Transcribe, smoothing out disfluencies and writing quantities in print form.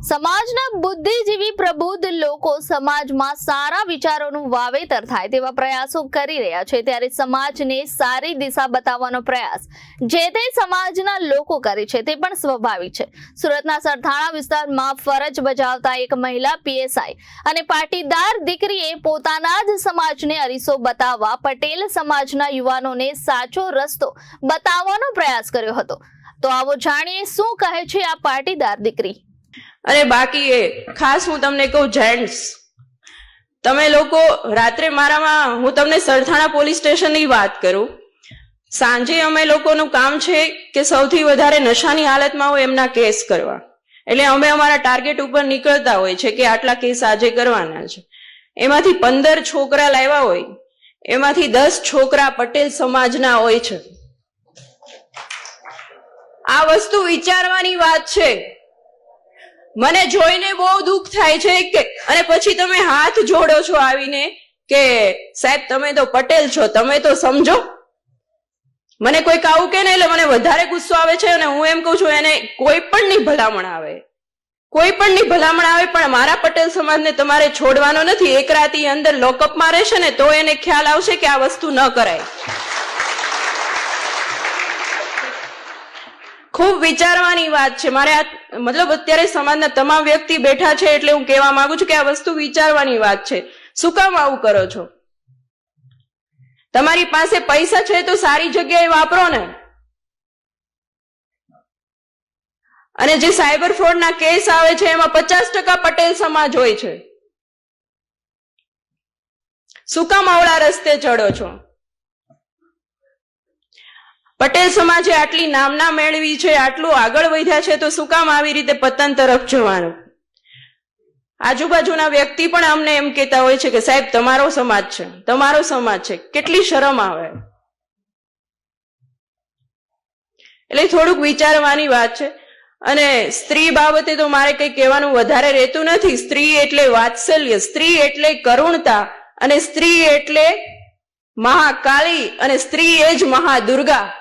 સમાજના બુદ્ધિજીવી પ્રબુદ્ધ લોકો સમાજમાં સારા વિચારોનું વાવેતર થાય તેવા પ્રયાસો કરી રહ્યા છે, ત્યારે સમાજને સારી દિશા બતાવવાનો પ્રયાસ જે તે સમાજના લોકો કરે છે તે પણ સ્વાભાવિક છે। સુરતના સરથાણા વિસ્તારમાં ફરજ બજાવતા એક મહિલા પીએસઆઈ અને પાટીદાર દીકરીએ પોતાના જ સમાજને અરીસો બતાવવા પટેલ સમાજના યુવાનોને સાચો રસ્તો બતાવવાનો પ્રયાસ કર્યો હતો। તો આવો જાણીએ શું કહે છે આ પાટીદાર દીકરી। અને બાકી એ ખાસ હું તમને કહું, જેન્ટ્સ તમે લોકો રાત્રે મારામાં હું તમને સરથાણા પોલીસ સ્ટેશનની વાત કરું, સાંજે અમે લોકોનું કામ છે કે સૌથી વધારે નશાની હાલતમાં હોય એમના કેસ કરવા, એટલે અમે અમારા ટાર્ગેટ ઉપર નીકળતા હોય છે કે આટલા કેસ આજે કરવાના છે। એમાંથી 15 છોકરા લાવ્યા હોય, એમાંથી 10 છોકરા પટેલ સમાજના હોય છે। આ વસ્તુ વિચારવાની વાત છે। મને જોઈને બહુ દુઃખ થાય છે કે અને પછી તમે હાથ જોડો છો આવીને કે સાહેબ તમે તો પટેલ છો, તમે તો સમજો। મને કોઈક આવું કે ને એટલે મને વધારે ગુસ્સો આવે છે અને હું એમ કહું છું એને કોઈ પણ ની ભલામણ આવે, કોઈ પણ ની ભલામણ આવે, પણ મારા પટેલ સમાજને તમારે છોડવાનો નથી। એક રાતી અંદર લોકઅપમાં રહેશે ને તો એને ખ્યાલ આવશે કે આ વસ્તુ ન કરાય। ખૂબ વિચારવાની વાત છે। મારે આ મતલબ અત્યારે સમાજના તમામ વ્યક્તિ બેઠા છે એટલે હું કહેવા માંગુ છું કે આ વસ્તુ વિચારવાની વાત છે। શું કામ આવું કરો છો? તમારી પાસે પૈસા છે તો સારી જગ્યાએ વાપરો ને। અને જે સાયબર ફ્રોડના કેસ આવે છે એમાં 50% પટેલ સમાજ હોય છે। શું કામ આવડા રસ્તે ચડો છો? પટેલ સમાજે આટલી નામના મેળવી છે, આટલું આગળ વધ્યા છે, તો શું કામ આવી રીતે પતન તરફ જવાનું? આજુબાજુના વ્યક્તિ પણ અમને એમ કહેતા હોય છે કે સાહેબ તમારો સમાજ છે, તમારો સમાજ છે। કેટલી શરમ આવે। એટલે થોડુંક વિચારવાની વાત છે। અને સ્ત્રી બાબતે તો મારે કંઈ કહેવાનું વધારે રહેતું નથી। સ્ત્રી એટલે વાત્સલ્ય, સ્ત્રી એટલે કરુણતા, અને સ્ત્રી એટલે મહાકાળી, અને સ્ત્રી એ જ મહાદુર્ગા।